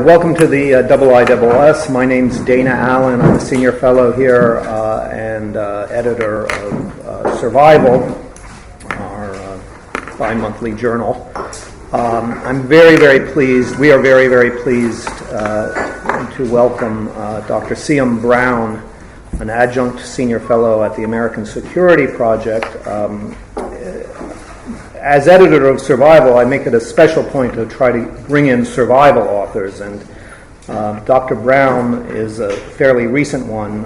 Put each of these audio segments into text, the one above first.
Welcome to the IISS. My name's Dana Allen. I'm a senior fellow here and editor of Survival, our bi-monthly journal. I'm very, very pleased. We are very, very pleased to welcome Dr. C.M. Brown, an adjunct senior fellow at the American Security Project. As editor of Survival, I make it a special point to try to bring in survival authors, and Dr. Brown is a fairly recent one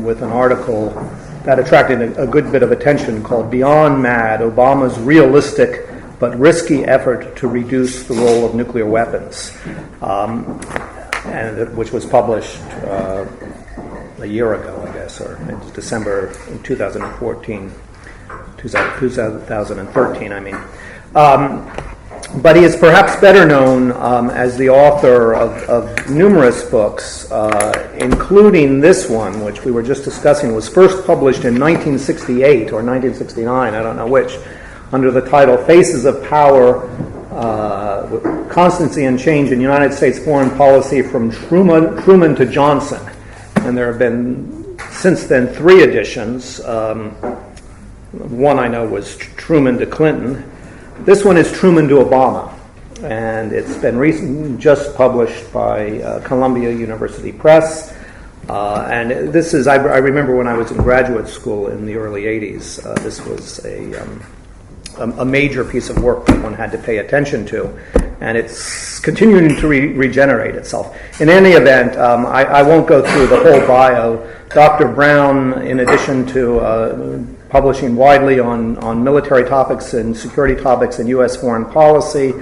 with an article that attracted a good bit of attention called Beyond Mad, Obama's Realistic but Risky Effort to Reduce the Role of Nuclear Weapons, which was published a year ago, I guess, or in December 2014. 2013, I mean. But he is perhaps better known as the author of numerous books, including this one, which we were just discussing, was first published in 1968 or 1969, I don't know which, under the title Faces of Power, Constancy and Change in United States Foreign Policy from Truman to Johnson. And there have been, since then, 3 editions. One I know was Truman to Clinton. This one is Truman to Obama, and it's been just published by Columbia University Press. And this is, I remember when I was in graduate school in the early 80s, this was a major piece of work that one had to pay attention to, and it's continuing to regenerate itself. In any event, I won't go through the whole bio. Dr. Brown, in addition to publishing widely on military topics and security topics and U.S. foreign policy,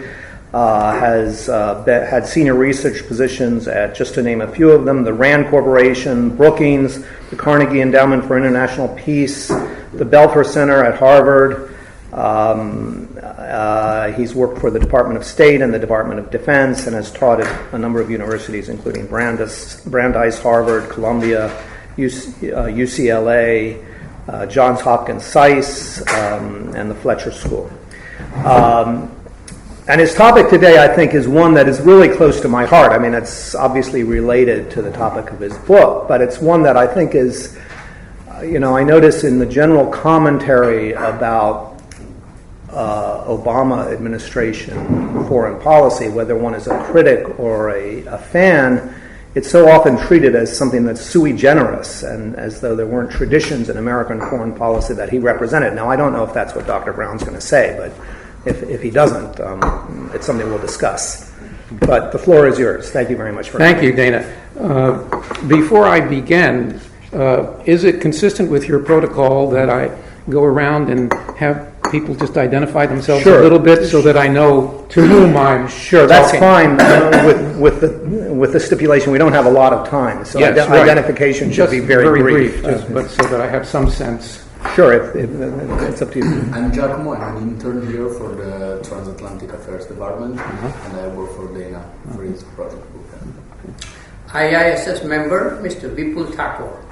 has had senior research positions at, just to name a few of them, the RAND Corporation, Brookings, the Carnegie Endowment for International Peace, the Belfer Center at Harvard. He's worked for the Department of State and the Department of Defense and has taught at a number of universities, including Brandeis, Harvard, Columbia, UCLA, Johns Hopkins SAIS, and the Fletcher School. And his topic today, I think, is one that is really close to my heart. I mean, it's obviously related to the topic of his book, but it's one that I think is, I notice in the general commentary about Obama administration foreign policy, whether one is a critic or a fan, it's so often treated as something that's sui generis and as though there weren't traditions in American foreign policy that he represented. Now, I don't know if that's what Dr. Brown's going to say, but if he doesn't, it's something we'll discuss. But the floor is yours. Thank you very much for Thank you, Dana. Before I begin, is it consistent with your protocol that I go around and have people just identify themselves a little bit so that I know to whom I'm That's fine with the stipulation we don't have a lot of time, so yes, right. Identification should be very brief. But so that I have some sense. Sure, it's up to you. I'm Giacomo. I'm an intern here for the Transatlantic Affairs Department, and I work for Dana for his project book. IISS member, Mr. Vipul Thakur.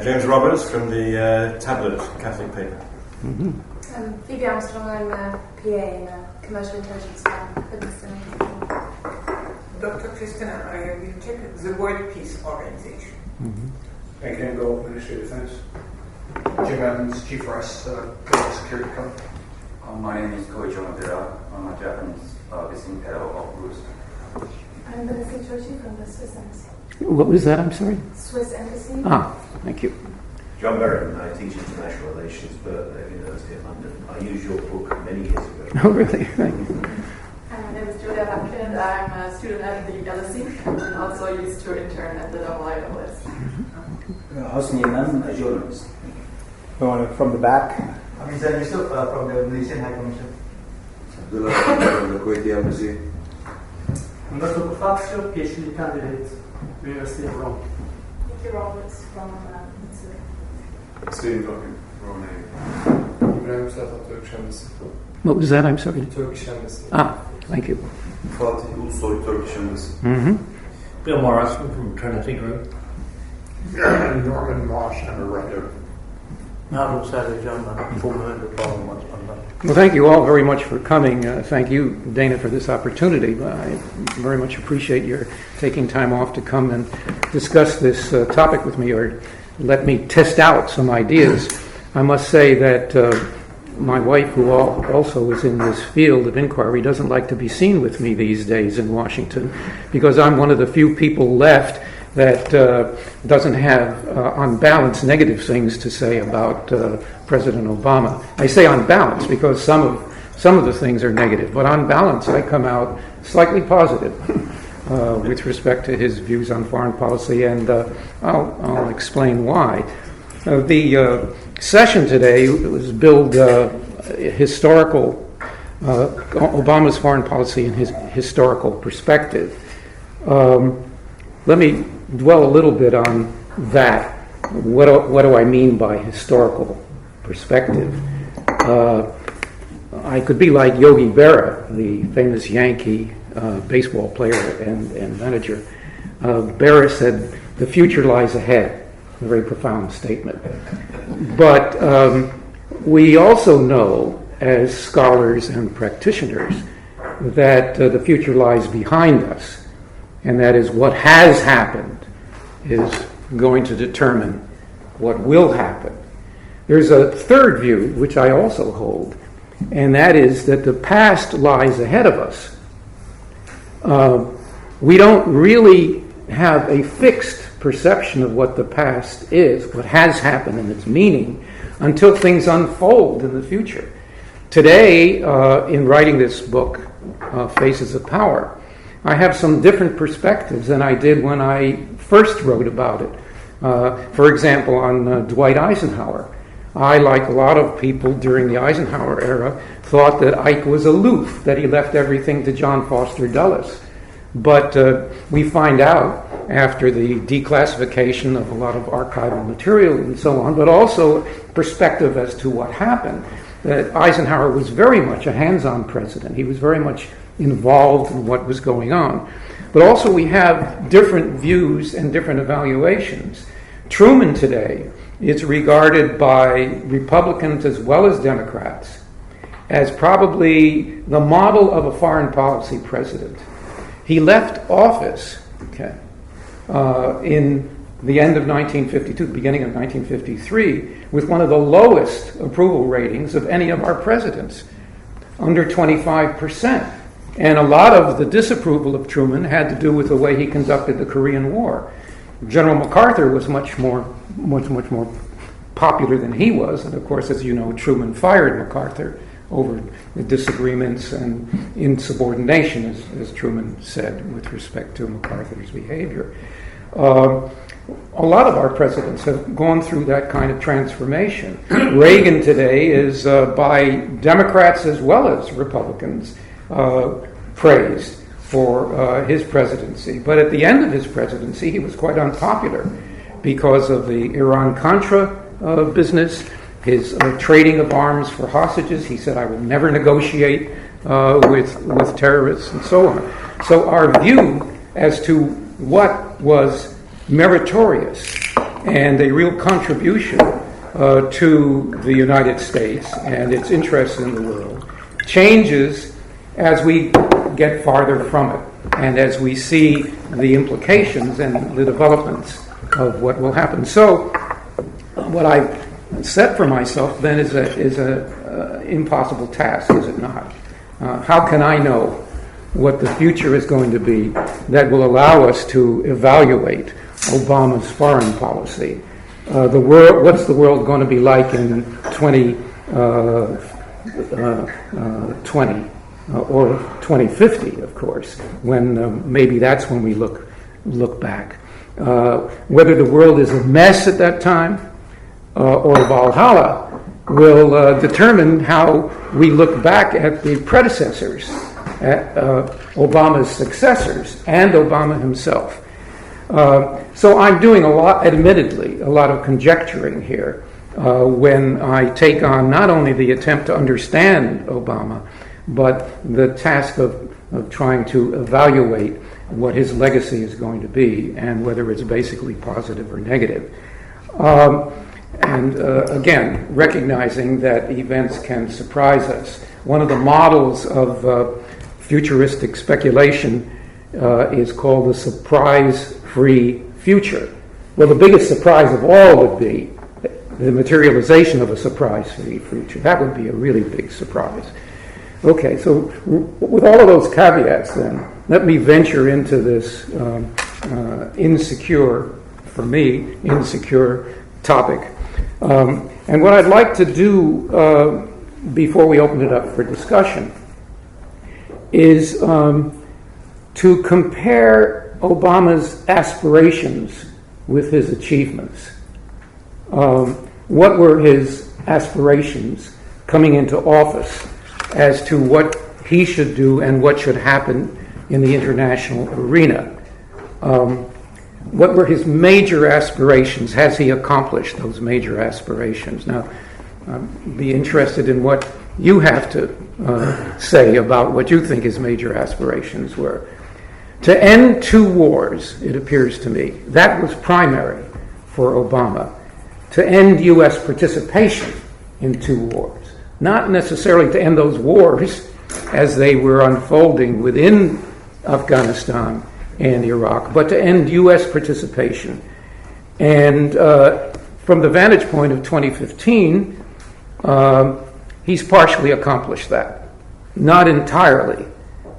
James Roberts from the Tablet Catholic paper. Phoebe Armstrong, I'm a PA in a commercial intelligence firm at Dr. Christina Ayerbilcek, the World Peace Organization. Ken Gold, Ministry of Defense. Jim Evans, Chief Rice, Global Security Company. My name is Koichi Matera. I'm a Japanese visiting fellow of Bruce. I'm Vanessa Chochi from the Swiss Embassy. What was that? I'm sorry? Swiss Embassy. Thank you. John Berriman, I teach international relations at the University of London. I used your book many years ago. Oh, really? Thank you. My name is Julia Lapkin, and I'm a student at the LSE and also used to intern at the IISS. Hosni Imam, a journalist. From the back. I'm Izan Yusuf from the Malaysian High Commission. Abdullah from the Kuwaiti Embassy. I'm Dr. Fazio, PhD candidate, University of Rome. Nikki Roberts from Missouri. Steve Docking, Rome. Ibrahim Mustafa, Turkish Embassy. What was that? I'm sorry. Turkish Embassy. Thank you. Fatih Ulusoy, Turkish Embassy. Bill Morris from Trinity Group. Norman Moss, I'm a writer. Harun Sarıcan, former member of Parliament. Well, thank you all very much for coming. Thank you, Dana, for this opportunity. I very much appreciate your taking time off to come and discuss this topic with me, or let me test out some ideas. I must say that my wife, who also is in this field of inquiry, doesn't like to be seen with me these days in Washington, because I'm one of the few people left that doesn't have, on balance, negative things to say about President Obama. I say on balance because some of the things are negative, but on balance, I come out slightly positive with respect to his views on foreign policy, and I'll explain why. The session today was billed historical, Obama's foreign policy in his historical perspective. Let me dwell a little bit on that. What do I mean by historical perspective? I could be like Yogi Berra, the famous Yankee baseball player and manager. Berra said, "The future lies ahead." A very profound statement. But we also know, as scholars and practitioners, that the future lies behind us, and that is what has happened is going to determine what will happen. There's a third view, which I also hold, and that is that the past lies ahead of us. We don't really have a fixed perception of what the past is, what has happened and its meaning, until things unfold in the future. Today, in writing this book, Faces of Power, I have some different perspectives than I did when I first wrote about it. For example, on Dwight Eisenhower. I, like a lot of people during the Eisenhower era, thought that Ike was aloof, that he left everything to John Foster Dulles. But we find out after the declassification of a lot of archival material and so on, but also perspective as to what happened, that Eisenhower was very much a hands-on president. He was very much involved in what was going on. But also we have different views and different evaluations. Truman today is regarded by Republicans as well as Democrats as probably the model of a foreign policy president. He left office in the end of 1952, beginning of 1953, with one of the lowest approval ratings of any of our presidents, under 25%. And a lot of the disapproval of Truman had to do with the way he conducted the Korean War. General MacArthur was much more popular than he was, and of course, as you know, Truman fired MacArthur over the disagreements and insubordination, as Truman said, with respect to MacArthur's behavior. A lot of our presidents have gone through that kind of transformation. Reagan today is, by Democrats as well as Republicans, praised for his presidency. But at the end of his presidency, he was quite unpopular because of the Iran-Contra business, his trading of arms for hostages. He said, "I will never negotiate with terrorists," and so on. So our view as to what was meritorious and a real contribution to the United States and its interests in the world changes as we get farther from it and as we see the implications and the developments of what will happen. So what I've set for myself then is a impossible task, is it not? How can I know what the future is going to be that will allow us to evaluate Obama's foreign policy? What's the world going to be like in 2020 or 2050, of course, when maybe that's when we look back. Whether the world is a mess at that time or Valhalla will determine how we look back at the predecessors, at Obama's successors, and Obama himself. So I'm doing admittedly, a lot of conjecturing here when I take on not only the attempt to understand Obama, but the task of trying to evaluate what his legacy is going to be and whether it's basically positive or negative. And again, recognizing that events can surprise us. One of the models of futuristic speculation is called the surprise-free future. Well, the biggest surprise of all would be the materialization of a surprise-free future. That would be a really big surprise. Okay, so with all of those caveats then, let me venture into this insecure topic. And what I'd like to do before we open it up for discussion is to compare Obama's aspirations with his achievements. What were his aspirations coming into office as to what he should do and what should happen in the international arena? What were his major aspirations? Has he accomplished those major aspirations? Now, I'd be interested in what you have to say about what you think his major aspirations were. To end 2 wars, it appears to me, that was primary for Obama. To end U.S. participation in 2 wars. Not necessarily to end those wars as they were unfolding within Afghanistan and Iraq, but to end U.S. participation. And from the vantage point of 2015, he's partially accomplished that. Not entirely,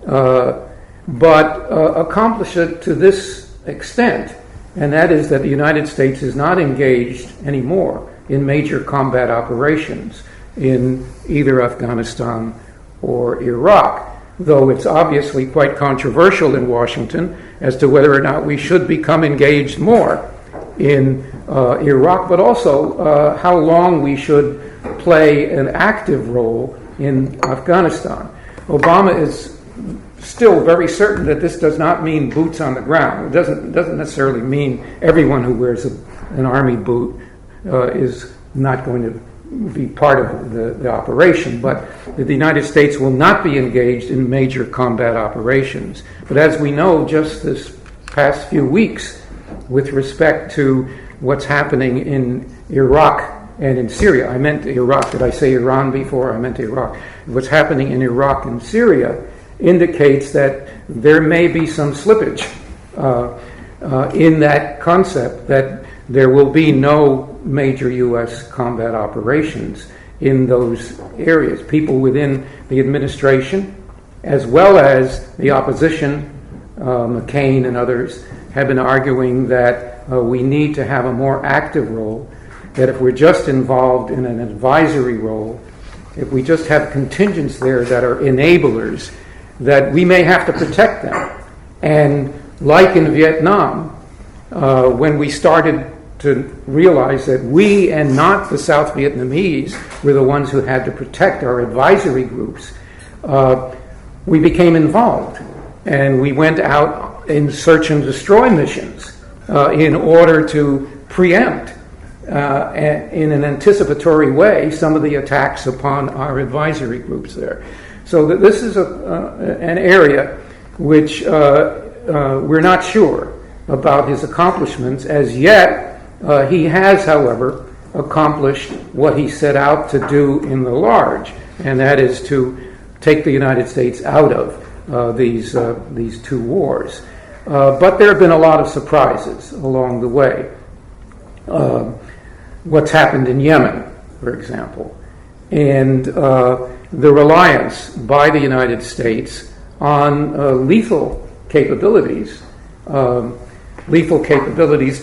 but accomplished it to this extent, and that is that the United States is not engaged anymore in major combat operations in either Afghanistan or Iraq, though it's obviously quite controversial in Washington as to whether or not we should become engaged more in Iraq, but also how long we should play an active role in Afghanistan. Obama is still very certain that this does not mean boots on the ground. It doesn't necessarily mean everyone who wears an army boot is not going to be part of the operation, but the United States will not be engaged in major combat operations. But as we know, just this past few weeks, with respect to what's happening in Iraq and in Syria, I meant Iraq, did I say Iran before? I meant Iraq. What's happening in Iraq and Syria indicates that there may be some slippage in that concept that there will be no major U.S. combat operations in those areas. People within the administration, as well as the opposition, McCain and others, have been arguing that we need to have a more active role, that if we're just involved in an advisory role, if we just have contingents there that are enablers, that we may have to protect them. And like in Vietnam, when we started to realize that we and not the South Vietnamese were the ones who had to protect our advisory groups, we became involved. And we went out in search and destroy missions in order to preempt in an anticipatory way some of the attacks upon our advisory groups there. So that this is an area which we're not sure about his accomplishments. As yet, he has, however, accomplished what he set out to do in the large, and that is to take the United States out of these 2 wars. But there have been a lot of surprises along the way. What's happened in Yemen, for example, and the reliance by the United States on lethal capabilities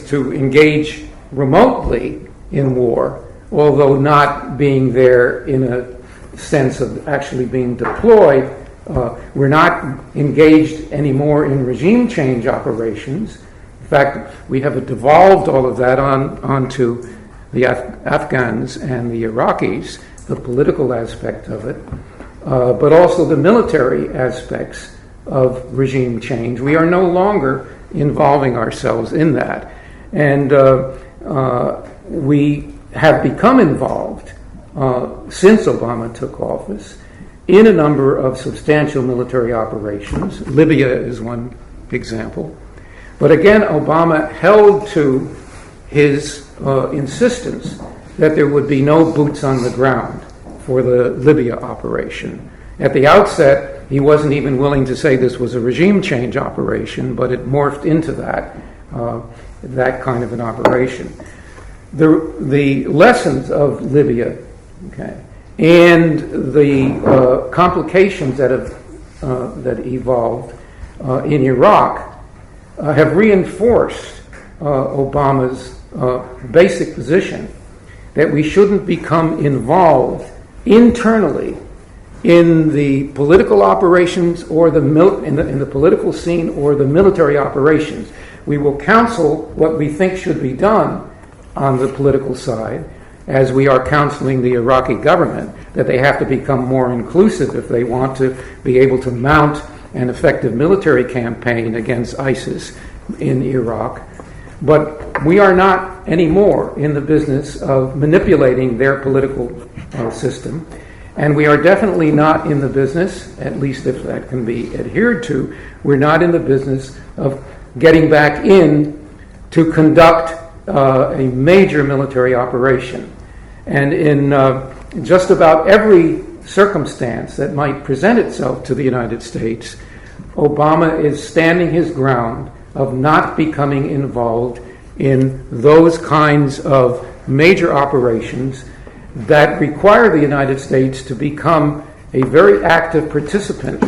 to engage remotely in war, although not being there in a sense of actually being deployed. We're not engaged anymore in regime change operations. In fact, we have devolved all of that onto the Afghans and the Iraqis, the political aspect of it, but also the military aspects of regime change. We are no longer involving ourselves in that. And we have become involved, since Obama took office, in a number of substantial military operations. Libya is one example. But again, Obama held to his insistence that there would be no boots on the ground for the Libya operation. At the outset, he wasn't even willing to say this was a regime change operation, but it morphed into that kind of an operation. The lessons of Libya, okay, and the complications that evolved in Iraq have reinforced Obama's basic position that we shouldn't become involved internally in the political operations or in the political scene or the military operations. We will counsel what we think should be done on the political side, as we are counseling the Iraqi government that they have to become more inclusive if they want to be able to mount an effective military campaign against ISIS in Iraq. But we are not anymore in the business of manipulating their political system. And we are definitely not in the business, at least if that can be adhered to, we're not in the business of getting back in to conduct a major military operation. And in just about every circumstance that might present itself to the United States, Obama is standing his ground of not becoming involved in those kinds of major operations that require the United States to become a very active participant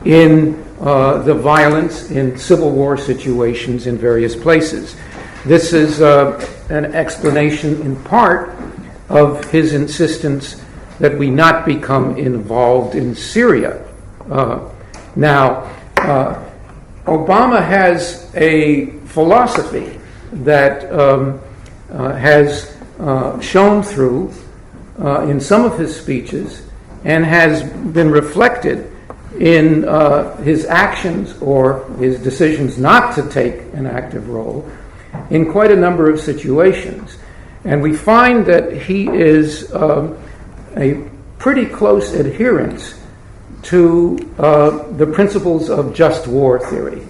in the violence in civil war situations in various places. This is an explanation in part of his insistence that we not become involved in Syria. Now, Obama has a philosophy that has shown through in some of his speeches and has been reflected in his actions or his decisions not to take an active role in quite a number of situations. And we find that he is a pretty close adherence to the principles of just war theory.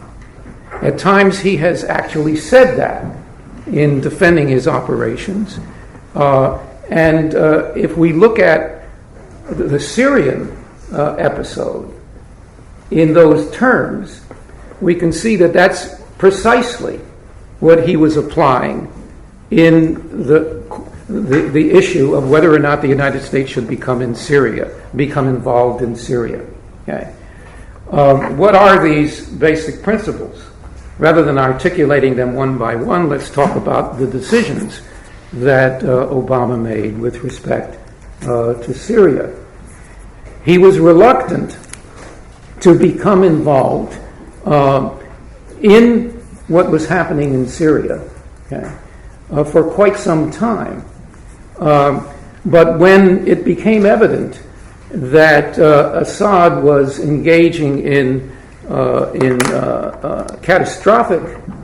At times he has actually said that in defending his operations. And if we look at the Syrian episode in those terms, we can see that that's precisely what he was applying in the issue of whether or not the United States should become involved in Syria. Okay. What are these basic principles? Rather than articulating them one by one, let's talk about the decisions that Obama made with respect to Syria. He was reluctant to become involved in what was happening in Syria, okay, for quite some time. But when it became evident that Assad was engaging in catastrophic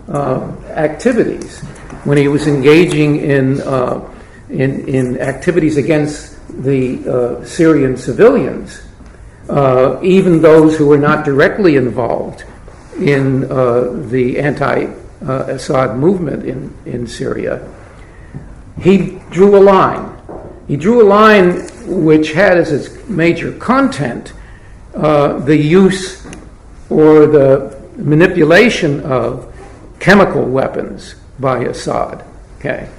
activities, when he was engaging in activities against the Syrian civilians, even those who were not directly involved in the anti-Assad movement in Syria, he drew a line. He drew a line which had as its major content the use or the manipulation of chemical weapons by Assad. Okay,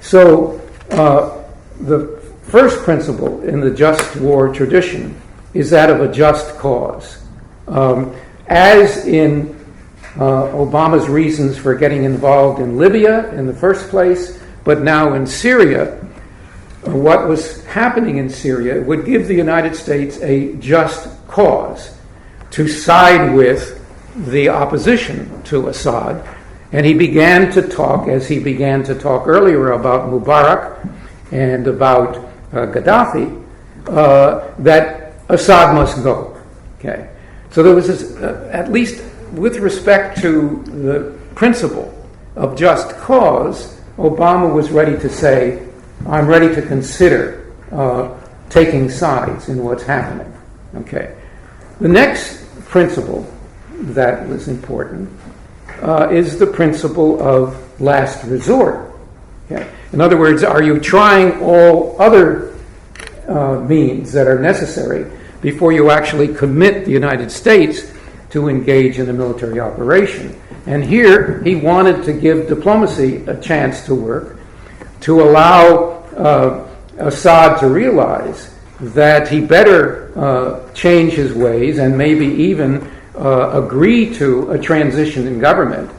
so the first principle in the just war tradition is that of a just cause. As in Obama's reasons for getting involved in Libya in the first place, but now in Syria, what was happening in Syria would give the United States a just cause to side with the opposition to Assad. And he began to talk, as he began to talk earlier about Mubarak and about Gaddafi, that Assad must go. Okay, so there was this, at least with respect to the principle of just cause, Obama was ready to say, I'm ready to consider taking sides in what's happening. Okay, the next principle that was important is the principle of last resort. Okay. In other words, are you trying all other means that are necessary before you actually commit the United States to engage in a military operation? And here he wanted to give diplomacy a chance to work, to allow Assad to realize that he better change his ways and maybe even agree to a transition in government,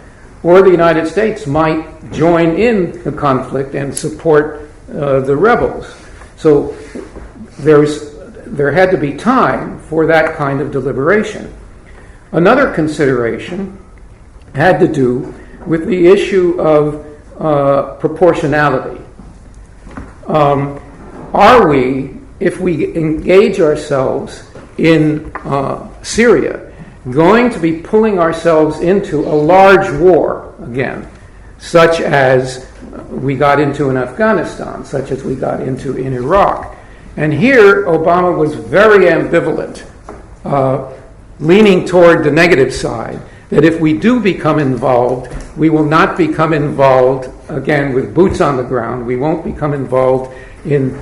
or the United States might join in the conflict and support the rebels. So there had to be time for that kind of deliberation. Another consideration had to do with the issue of proportionality. Are we, if we engage ourselves in Syria, going to be pulling ourselves into a large war again, such as we got into in Afghanistan, such as we got into in Iraq? And here Obama was very ambivalent, leaning toward the negative side, that if we do become involved, we will not become involved, again, with boots on the ground. We won't become involved in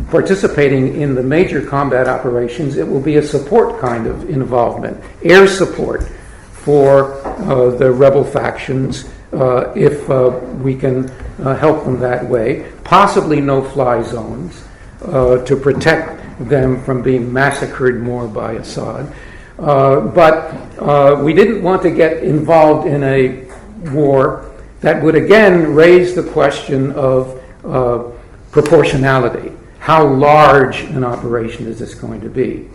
participating in the major combat operations. It will be a support kind of involvement, air support for the rebel factions, if we can help them that way. Possibly no-fly zones to protect them from being massacred more by Assad. But we didn't want to get involved in a war that would again raise the question of proportionality. How large an operation is this going to be?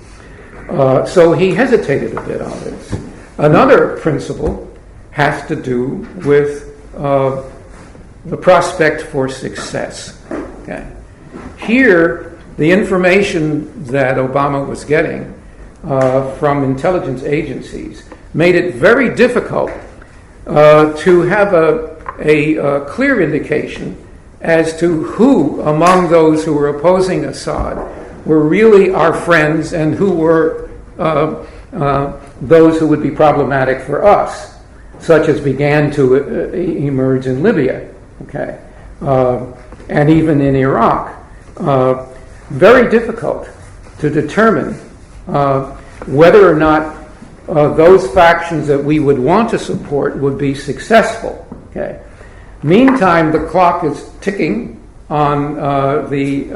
So he hesitated a bit on this. Another principle has to do with the prospect for success. Okay. Here, the information that Obama was getting from intelligence agencies made it very difficult to have a clear indication as to who among those who were opposing Assad were really our friends and who were those who would be problematic for us, such as began to emerge in Libya, okay, and even in Iraq. Very difficult to determine whether or not those factions that we would want to support would be successful. Okay. Meantime, the clock is ticking on the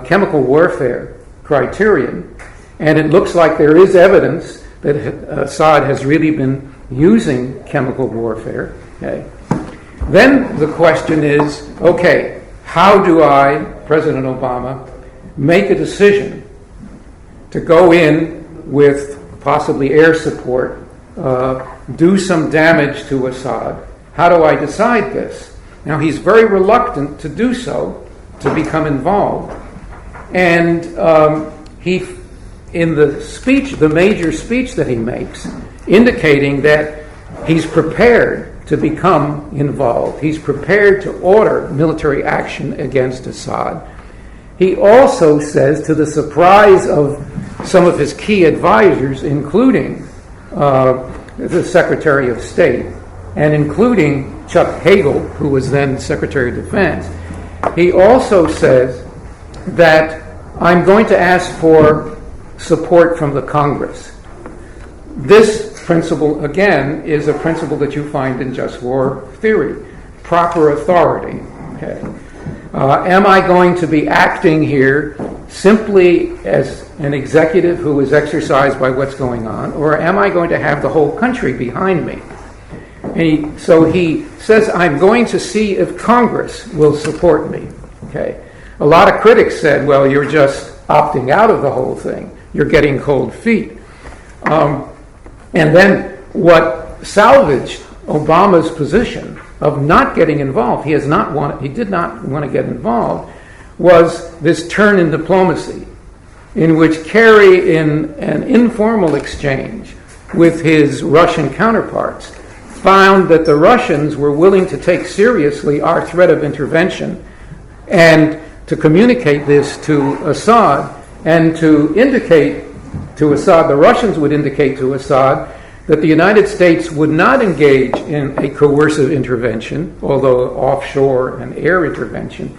chemical warfare criterion, and it looks like there is evidence that Assad has really been using chemical warfare. Okay. Then the question is, okay, how do I, President Obama, make a decision to go in with possibly air support, do some damage to Assad? How do I decide this? Now, he's very reluctant to do so, to become involved. And he, in the speech, the major speech that he makes, indicating that he's prepared to become involved. He's prepared to order military action against Assad. He also says, to the surprise of some of his key advisors, including the Secretary of State, and including Chuck Hagel, who was then Secretary of Defense, he also says that I'm going to ask for support from the Congress. This principle, again, is a principle that you find in just war theory, proper authority. Okay. Am I going to be acting here simply as an executive who is exercised by what's going on, or am I going to have the whole country behind me? And so he says, I'm going to see if Congress will support me. Okay. A lot of critics said, well, you're just opting out of the whole thing. You're getting cold feet. And then what salvaged Obama's position of not getting involved, he did not want to get involved, was this turn in diplomacy, in which Kerry, in an informal exchange with his Russian counterparts, found that the Russians were willing to take seriously our threat of intervention and to communicate this to Assad and to indicate to Assad, the Russians would indicate to Assad that the United States would not engage in a coercive intervention, although offshore and air intervention,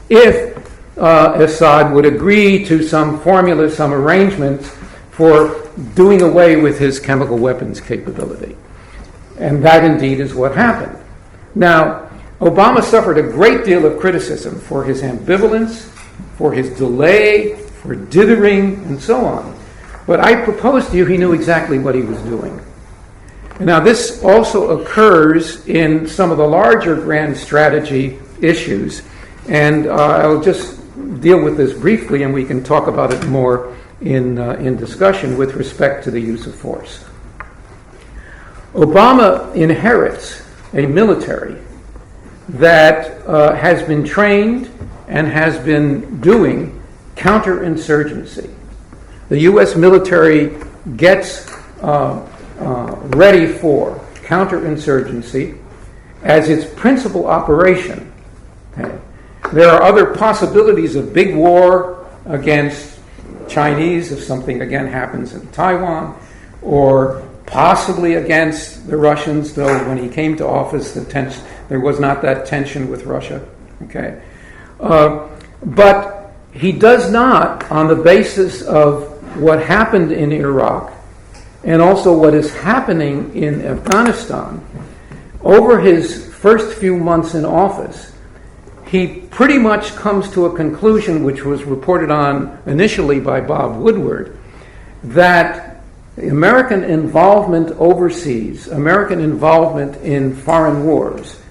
if Assad would agree to some formula, some arrangements for doing away with his chemical weapons capability. And that indeed is what happened. Now, Obama suffered a great deal of criticism for his ambivalence, for his delay, for dithering, and so on. But I propose to you he knew exactly what he was doing. Now, this also occurs in some of the larger grand strategy issues, and I'll just deal with this briefly, and we can talk about it more in discussion with respect to the use of force. Obama inherits a military that has been trained and has been doing counterinsurgency. The U.S. military gets ready for counterinsurgency as its principal operation. Okay. There are other possibilities of big war against Chinese if something again happens in Taiwan, or possibly against the Russians, though when he came to office there was not that tension with Russia. Okay, but he does not, on the basis of what happened in Iraq and also what is happening in Afghanistan, over his first few months in office, he pretty much comes to a conclusion, which was reported on initially by Bob Woodward, that American involvement overseas, American involvement in foreign wars,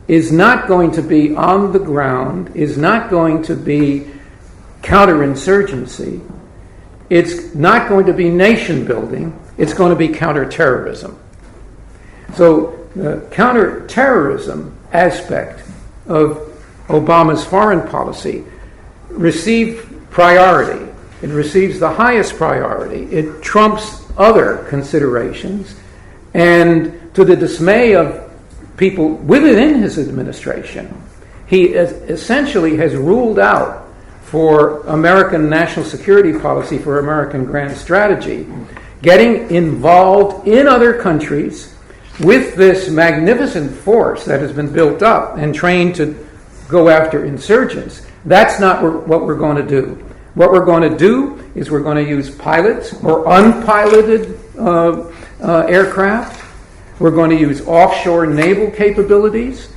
is not going to be on the ground, is not going to be counterinsurgency, it's not going to be nation building, it's going to be counterterrorism. So the counterterrorism aspect of Obama's foreign policy received priority. It receives the highest priority. It trumps other considerations. And to the dismay of people within his administration, he essentially has ruled out for American national security policy, for American grand strategy, getting involved in other countries with this magnificent force that has been built up and trained to go after insurgents. That's not what we're going to do. What we're going to do is we're going to use pilots or unpiloted aircraft. We're going to use offshore naval capabilities.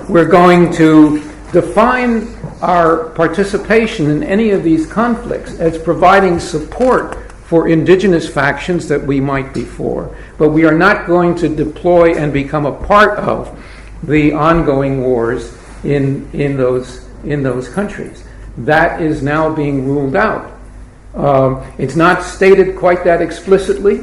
We're going to define our participation in any of these conflicts as providing support for indigenous factions that we might be for. But we are not going to deploy and become a part of the ongoing wars in those countries. That is now being ruled out. It's not stated quite that explicitly,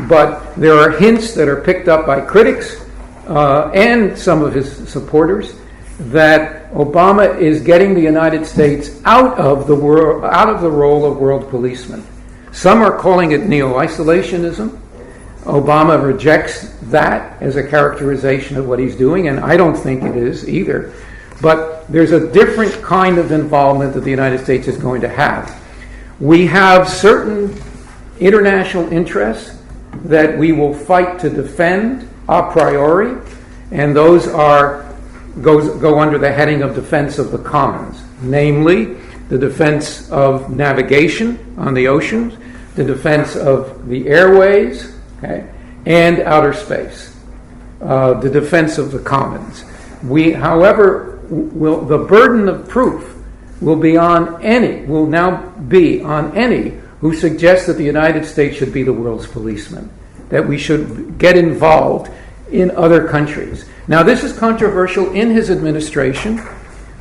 but there are hints that are picked up by critics and some of his supporters that Obama is getting the United States out of the role of world policeman. Some are calling it neo-isolationism. Obama rejects that as a characterization of what he's doing, and I don't think it is either. But there's a different kind of involvement that the United States is going to have. We have certain international interests that we will fight to defend a priori, and those go under the heading of defense of the commons, namely the defense of navigation on the oceans, the defense of the airways, okay, and outer space, the defense of the commons. We, however, the burden of proof will now be on any who suggests that the United States should be the world's policeman, that we should get involved in other countries. Now, this is controversial in his administration.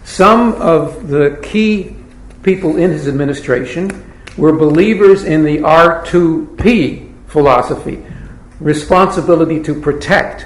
Some of the key people in his administration were believers in the R2P philosophy, responsibility to protect.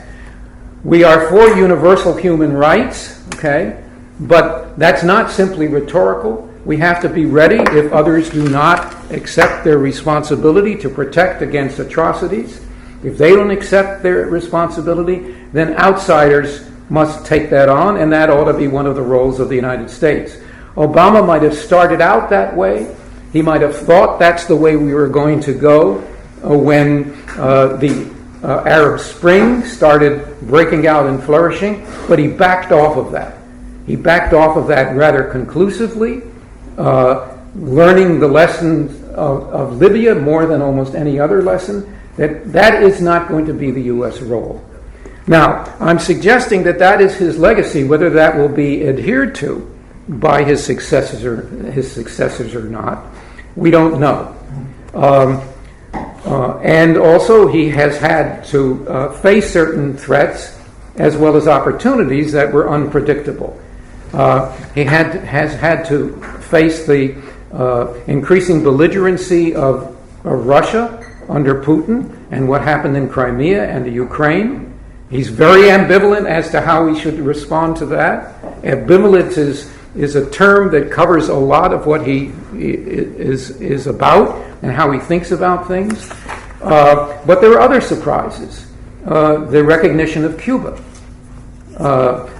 We are for universal human rights, okay, but that's not simply rhetorical. We have to be ready if others do not accept their responsibility to protect against atrocities. If they don't accept their responsibility, then outsiders must take that on, and that ought to be one of the roles of the United States. Obama might have started out that way. He might have thought that's the way we were going to go when the Arab Spring started breaking out and flourishing, but he backed off of that. He backed off of that rather conclusively, learning the lessons of Libya more than almost any other lesson, that is not going to be the U.S. role. Now, I'm suggesting that is his legacy. Whether that will be adhered to by his successors or not, we don't know. And also, he has had to face certain threats as well as opportunities that were unpredictable. He has had to face the increasing belligerency of Russia under Putin and what happened in Crimea and the Ukraine. He's very ambivalent as to how we should respond to that. Ambivalence is a term that covers a lot of what he is about and how he thinks about things. But there are other surprises. The recognition of Cuba.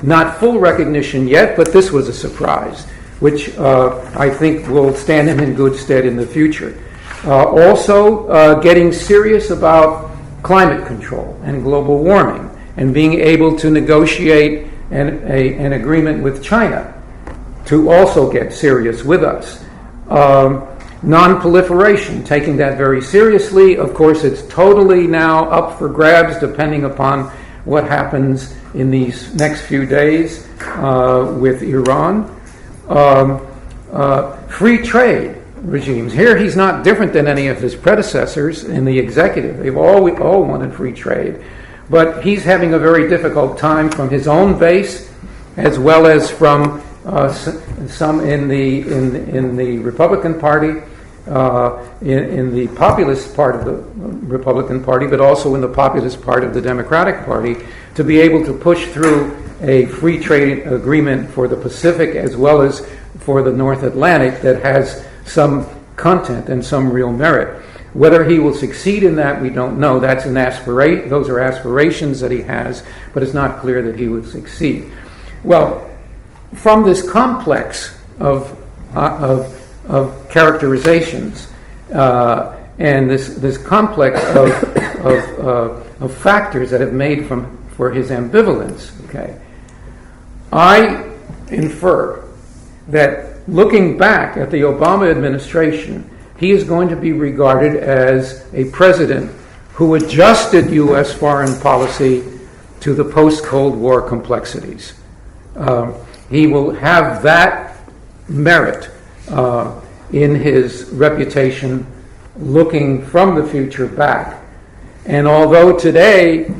Not full recognition yet, but this was a surprise, which I think will stand him in good stead in the future. Also, getting serious about climate control and global warming and being able to negotiate an agreement with China to also get serious with us. Non-proliferation, taking that very seriously. Of course, it's totally now up for grabs depending upon what happens in these next few days with Iran. Free trade regimes. Here he's not different than any of his predecessors in the executive. They've all wanted free trade. But he's having a very difficult time from his own base as well as from some in the Republican Party, in the populist part of the Republican Party, but also in the populist part of the Democratic Party, to be able to push through a free trade agreement for the Pacific as well as for the North Atlantic that has some content and some real merit. Whether he will succeed in that, we don't know. Those are aspirations that he has, but it's not clear that he would succeed. Well, from this complex of characterizations and this complex of factors that have made for his ambivalence, okay, I infer that looking back at the Obama administration, he is going to be regarded as a president who adjusted U.S. foreign policy to the post-Cold War complexities. He will have that merit in his reputation looking from the future back. And although today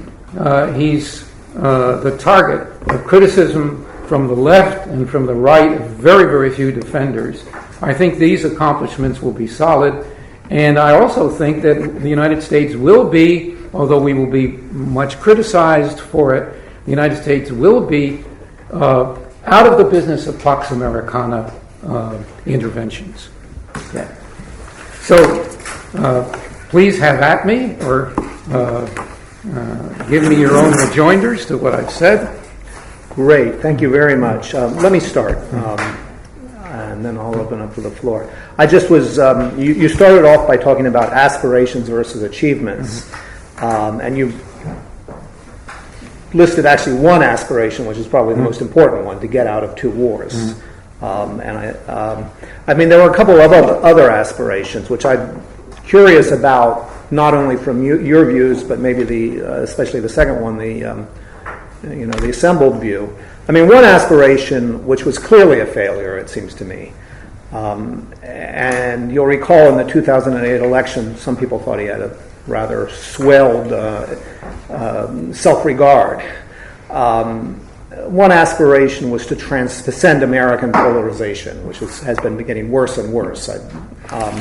he's the target of criticism from the left and from the right of very, very few defenders, I think these accomplishments will be solid. And I also think that the United States will be, although we will be much criticized for it, the United States will be out of the business of Pax Americana interventions. Okay. So please have at me, or give me your own rejoinders to what I've said. Great, thank you very much. Let me start, and then I'll open up to the floor. I just was, you started off by talking about aspirations versus achievements, and you listed actually one aspiration, which is probably the most important one, to get out of two wars. I mean, there were a couple of other aspirations, which I'm curious about, not only from your views, but maybe especially the second one, the assembled view. I mean, one aspiration, which was clearly a failure, it seems to me, and you'll recall in the 2008 election, some people thought he had a rather swelled self-regard. One aspiration was to transcend American polarization, which has been getting worse and worse.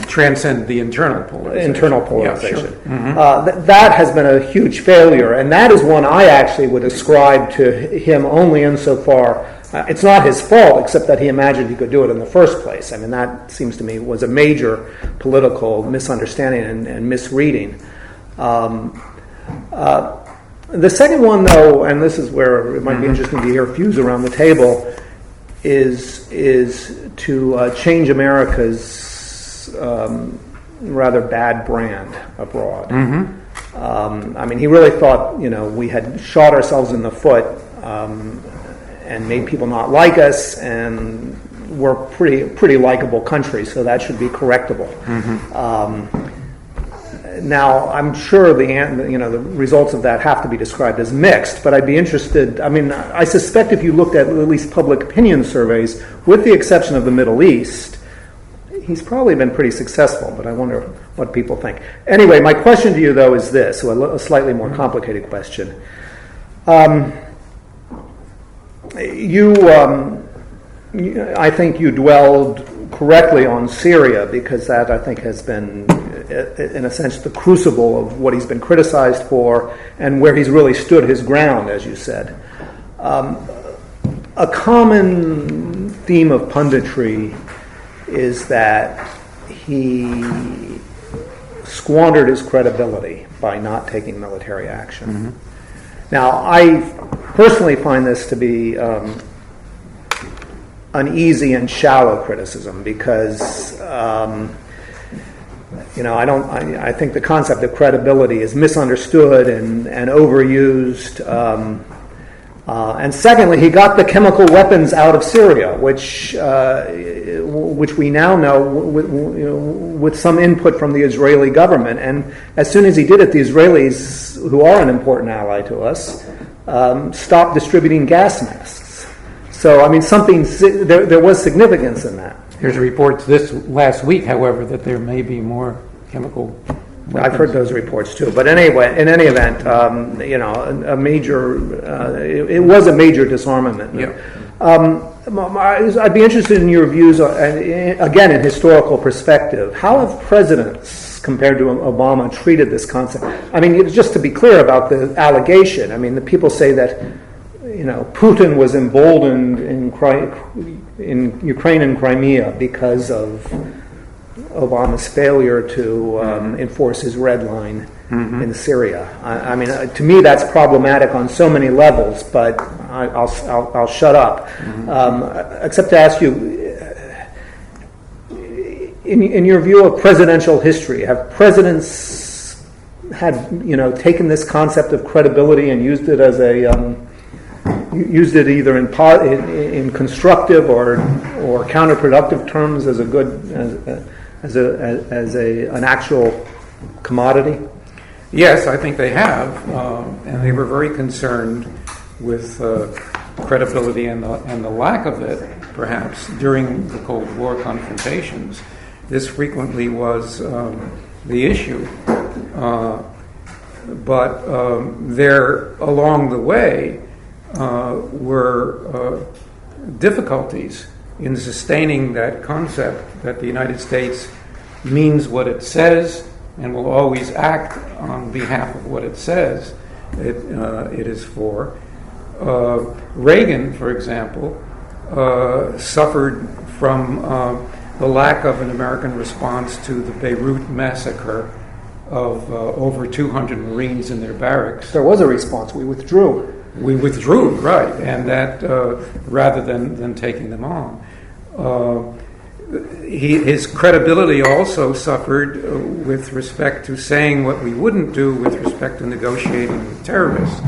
Transcend the internal polarization. Internal polarization. Yeah, sure. Mm-hmm. That has been a huge failure, and that is one I actually would ascribe to him only insofar. It's not his fault, except that he imagined he could do it in the first place. I mean, that seems to me was a major political misunderstanding and misreading. The second one, though, and this is where it might be interesting to hear views around the table, is to change America's rather bad brand abroad. I mean, he really thought, we had shot ourselves in the foot and made people not like us, and we're pretty likable country, so that should be correctable. Now, I'm sure the results of that have to be described as mixed, but I'd be interested. I mean, I suspect if you looked at least public opinion surveys, with the exception of the Middle East, he's probably been pretty successful, but I wonder what people think. Anyway, my question to you, though, is this, a slightly more complicated question. I think you dwelled correctly on Syria, because that, I think, has been, in a sense, the crucible of what he's been criticized for and where he's really stood his ground, as you said. A common theme of punditry is that he squandered his credibility by not taking military action. Now, I personally find this to be an easy and shallow criticism, because I think the concept of credibility is misunderstood and overused. And secondly, he got the chemical weapons out of Syria, which we now know with some input from the Israeli government. And as soon as he did it, the Israelis, who are an important ally to us, stopped distributing gas masks. So, I mean, there was significance in that. There's reports this last week, however, that there may be more chemical weapons. I've heard those reports too. But anyway, in any event, it was a major disarmament. Yeah. I'd be interested in your views, again, in historical perspective. How have presidents, compared to Obama, treated this concept? I mean, just to be clear about the allegation, I mean, the people say that Putin was emboldened in Ukraine and Crimea because of Obama's failure to enforce his red line in Syria. I mean, to me, that's problematic on so many levels. But I'll shut up, except to ask you, in your view of presidential history, have presidents taken this concept of credibility and used it as used it either in constructive or counterproductive terms as an actual commodity? Yes, I think they have, and they were very concerned with credibility and the lack of it, perhaps, during the Cold War confrontations. This frequently was the issue, but there, along the way, were difficulties in sustaining that concept that the United States means what it says and will always act on behalf of what it says it is for. Reagan, for example, suffered from the lack of an American response to the Beirut massacre of over 200 Marines in their barracks. There was a response. We withdrew. We withdrew, right, and that rather than taking them on. His credibility also suffered with respect to saying what we wouldn't do with respect to negotiating with terrorists.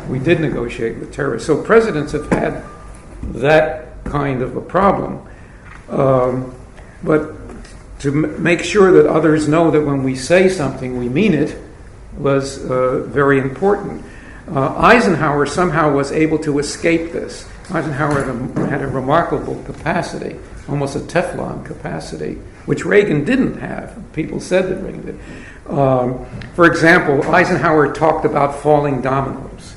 We did negotiate with terrorists. So presidents have had that kind of a problem. But to make sure that others know that when we say something, we mean it, was very important. Eisenhower somehow was able to escape this. Eisenhower had a remarkable capacity, almost a Teflon capacity, which Reagan didn't have. People said that Reagan did. For example, Eisenhower talked about falling dominoes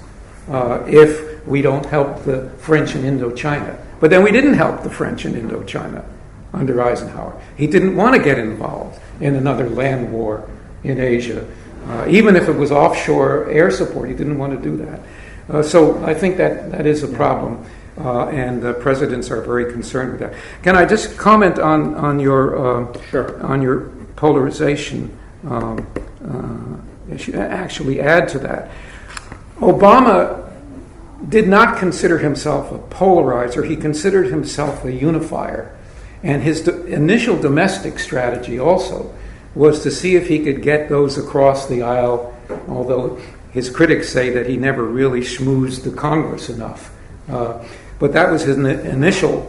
if we don't help the French in Indochina. But then we didn't help the French in Indochina under Eisenhower. He didn't want to get involved in another land war in Asia. Even if it was offshore air support, he didn't want to do that. So I think that is a problem, and presidents are very concerned with that. Can I just comment on your polarization? Actually, add to that. Obama did not consider himself a polarizer. He considered himself a unifier, and his initial domestic strategy also was to see if he could get those across the aisle although his critics say that he never really schmoozed the Congress enough. But that was his initial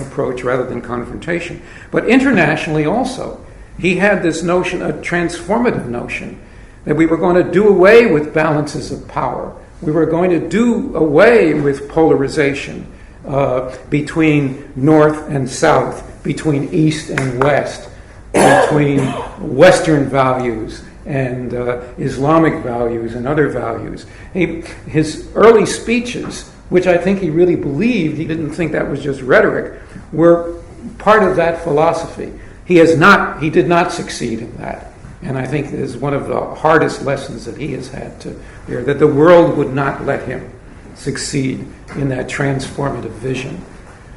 approach rather than confrontation. But internationally also, he had this notion, a transformative notion, that we were going to do away with balances of power. We were going to do away with polarization between North and South, between East and West, between Western values and Islamic values and other values. His early speeches, which I think he really believed, he didn't think that was just rhetoric, were part of that philosophy. He did not succeed in that. And I think it is one of the hardest lessons that he has had to bear, that the world would not let him succeed in that transformative vision.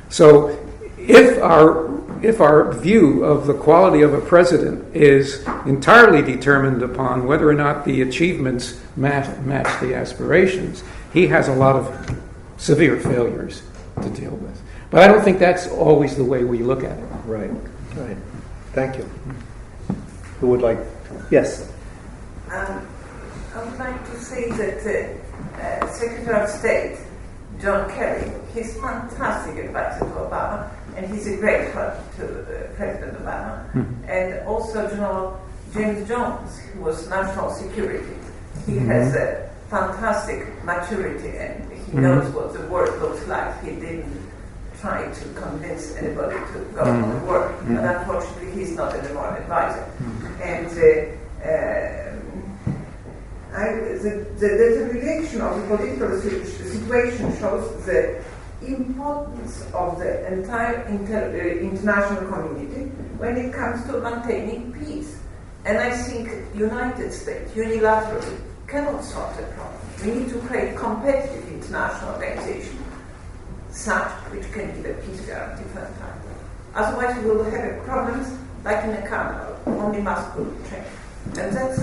So if our view of the quality of a president is entirely determined upon whether or not the achievements match the aspirations, he has a lot of severe failures to deal with. But I don't think that's always the way we look at it. Right. Thank you. Who would like? Yes. I would like to say that Secretary of State John Kerry, he's fantastic advisor to Obama, and he's a great friend to President Obama. Mm-hmm. And also General James Jones, who was national security. He has a fantastic maturity, and he knows what the world looks like. He didn't try to convince anybody to go on the work, and unfortunately he's not anymore an advisor. And the deterioration of the political situation shows the importance of the entire international community when it comes to maintaining peace. And I think United States unilaterally cannot solve the problem. We need to create competitive international organization such which can give a peace guarantee for the time. Otherwise we will have problems like in a carnival, only masculine train. And that's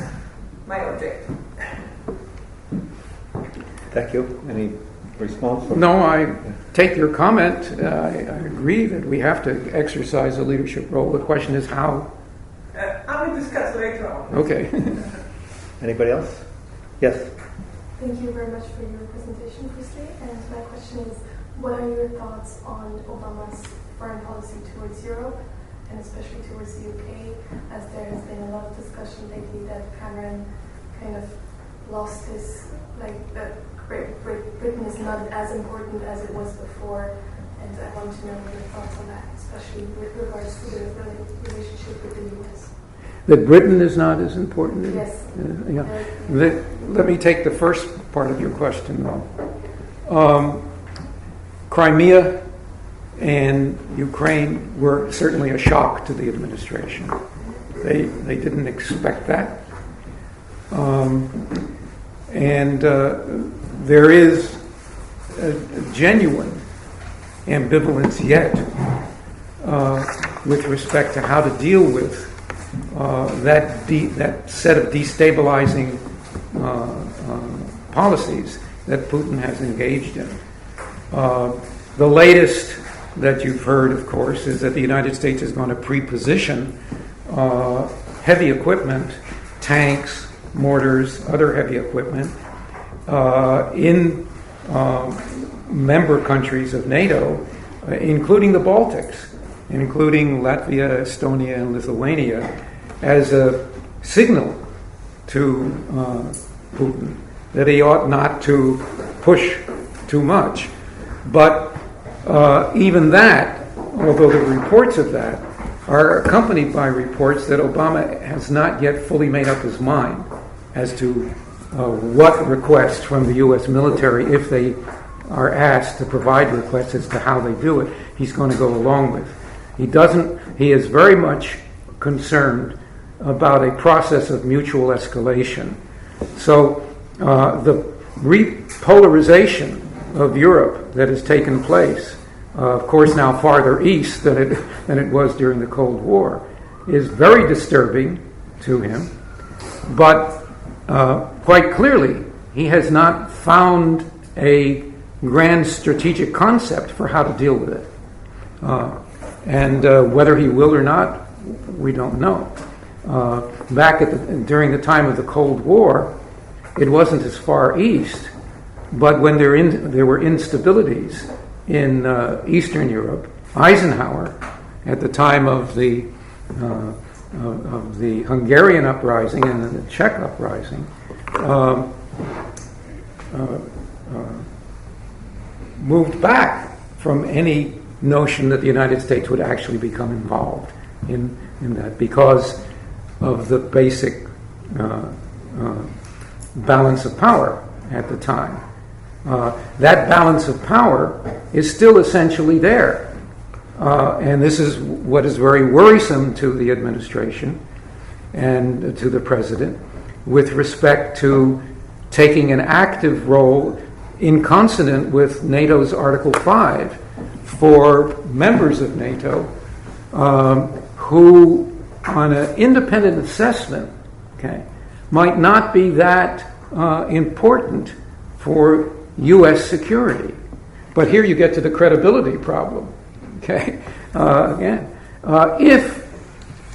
my objective. Thank you. Any response? No, I take your comment. I agree that we have to exercise a leadership role. The question is how. I will discuss later on. Okay. Anybody else? Yes. Thank you very much for your presentation, firstly. And my question is, what are your thoughts on Obama's foreign policy towards Europe, and especially towards the UK, as there has been a lot of discussion lately that Cameron kind of lost his, that Britain is not as important as it was before, and I want to know your thoughts on that, especially with regards to the relationship with the US. That Britain is not as important? Yes. Let me take the first part of your question, though. Crimea and Ukraine were certainly a shock to the administration. They didn't expect that. And there is a genuine ambivalence yet with respect to how to deal with that set of destabilizing policies that Putin has engaged in. The latest that you've heard, of course, is that the United States is going to pre-position heavy equipment, tanks, mortars, other heavy equipment, in member countries of NATO, including the Baltics, including Latvia, Estonia, and Lithuania, as a signal to Putin that he ought not to push too much. But even that, although the reports of that are accompanied by reports that Obama has not yet fully made up his mind as to what requests from the U.S. military, if they are asked to provide requests as to how they do it, he's going to go along with. He is very much concerned about a process of mutual escalation. So the repolarization of Europe that has taken place, of course now farther east than it was during the Cold War, is very disturbing to him. But quite clearly, he has not found a grand strategic concept for how to deal with it. And whether he will or not, we don't know. During the time of the Cold War, it wasn't as far east, but when there were instabilities in Eastern Europe, Eisenhower, at the time of the Hungarian uprising and the Czech uprising, moved back from any notion that the United States would actually become involved in that because of the basic balance of power at the time. That balance of power is still essentially there. And this is what is very worrisome to the administration and to the president with respect to taking an active role in consonant with NATO's Article 5 for members of NATO who, on an independent assessment, might not be that important for U.S. security. But here you get to the credibility problem. Again, if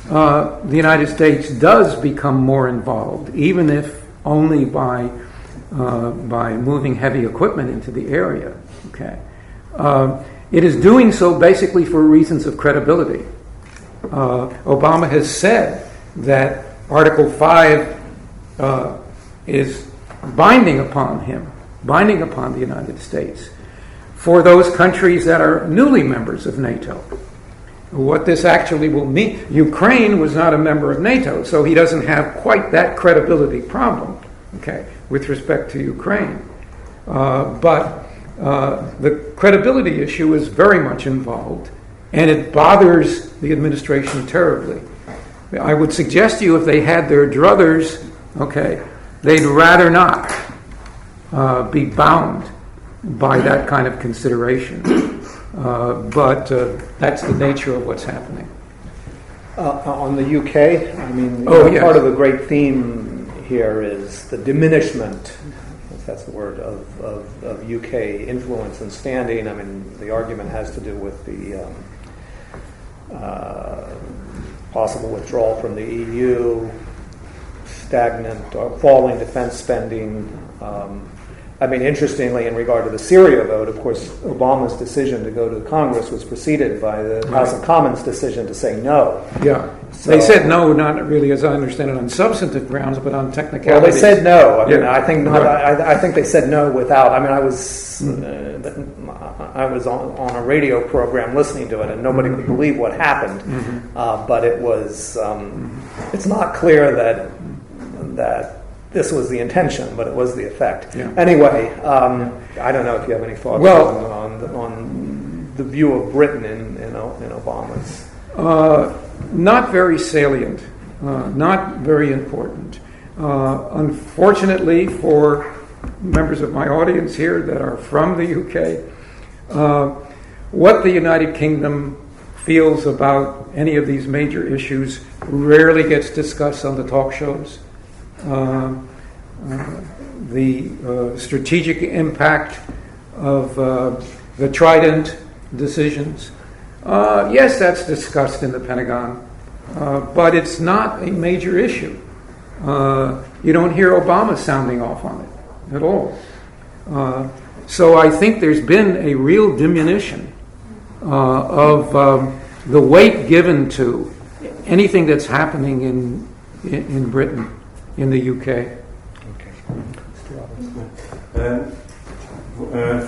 the United States does become more involved, even if only by moving heavy equipment into the area, it is doing so basically for reasons of credibility. Obama has said that Article 5 is binding upon the United States for those countries that are newly members of NATO. What this actually will mean, Ukraine was not a member of NATO, so he doesn't have quite that credibility problem, with respect to Ukraine. But the credibility issue is very much involved, and it bothers the administration terribly. I would suggest to you if they had their druthers, they'd rather not be bound by that kind of consideration. But that's the nature of what's happening. On the UK, I mean, part of the great theme here is the diminishment, if that's the word, of UK influence and standing. I mean, the argument has to do with the possible withdrawal from the EU, stagnant or falling defense spending. Interestingly, in regard to the Syria vote, of course, Obama's decision to go to Congress was preceded by the House of Commons' decision to say no. Yeah. So, they said no, not really, as I understand it, on substantive grounds, but on technicalities. Well, they said no. I think they said no without. I was on a radio program listening to it, and nobody could believe what happened. But it was. It's not clear that this was the intention, but it was the effect. Yeah. Anyway, I don't know if you have any thoughts on the view of Britain in Obama's. Not very salient, not very important. Unfortunately for members of my audience here that are from the UK, what the United Kingdom feels about any of these major issues rarely gets discussed on the talk shows. The strategic impact of the Trident decisions, yes, that's discussed in the Pentagon, but it's not a major issue. You don't hear Obama sounding off on it at all. So I think there's been a real diminution of the weight given to anything that's happening in Britain, in the UK.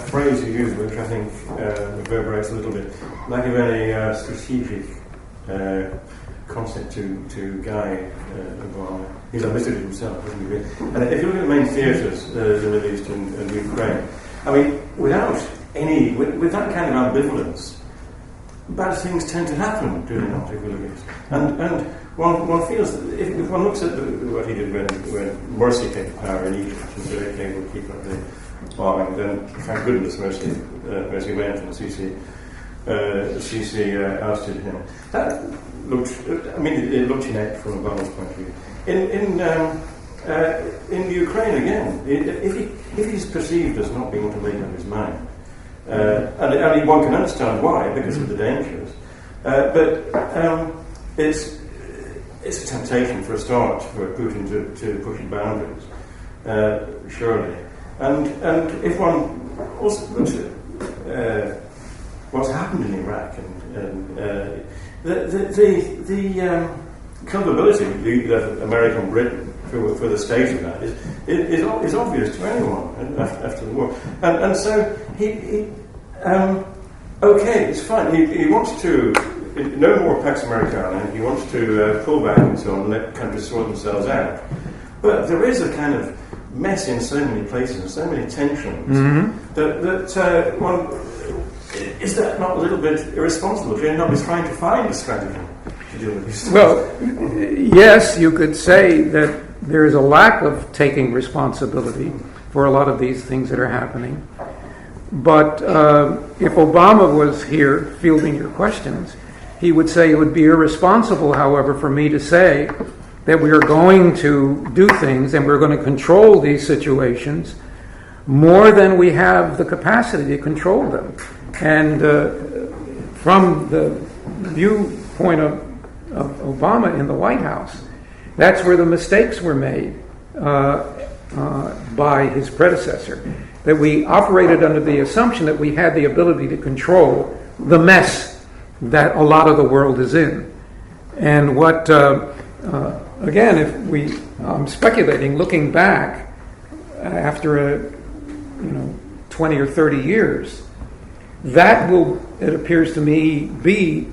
Phrase you used, which I think reverberates a little bit, Machiavelli strategic concept to Guy Obama. He's unlisted it himself, hasn't he? And if you look at the main theatres, the Middle East and Ukraine, without that kind of ambivalence, bad things tend to happen, do they not, if we look at it? And one feels that if one looks at what he did when Morsi came to power in Egypt and said, okay, we'll keep up the bombing, then thank goodness Morsi went and Sisi ousted him. That looked, it looked inept from Obama's point of view. In Ukraine again, if he's perceived as not being able to make up his mind, and one can understand why, because of the dangers, but it's a temptation for a start for Putin to push the boundaries. surely. And if one also looks at what's happened in Iraq and the culpability of America and Britain for the state of that is obvious to anyone after the war. And so he okay, it's fine. He wants to no more Pax Americana. He wants to pull back and so on, and let countries sort themselves out. But there is a kind of mess in so many places and so many tensions that one is that not a little bit irresponsible? Should not be trying to find a strategy to deal with these things? Well, yes, you could say that there is a lack of taking responsibility for a lot of these things that are happening. But if Obama was here fielding your questions, he would say it would be irresponsible, however, for me to say that we are going to do things and we're going to control these situations more than we have the capacity to control them. And from the viewpoint of Obama in the White House, that's where the mistakes were made by his predecessor. That we operated under the assumption that we had the ability to control the mess that a lot of the world is in. And what, again, if I'm speculating, looking back after 20 or 30 years, that will, it appears to me, be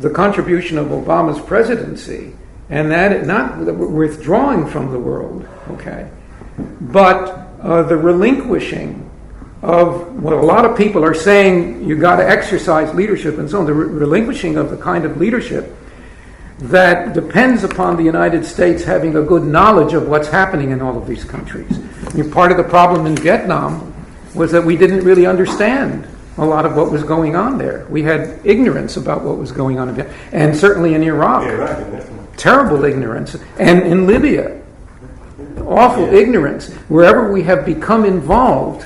the contribution of Obama's presidency, and that not withdrawing from the world, okay, but the relinquishing of what a lot of people are saying, you got to exercise leadership and so on, the relinquishing of the kind of leadership that depends upon the United States having a good knowledge of what's happening in all of these countries. Part of the problem in Vietnam was that we didn't really understand a lot of what was going on there. We had ignorance about what was going on in Vietnam, and certainly in Iraq. Terrible ignorance. And in Libya, awful ignorance. Wherever we have become involved,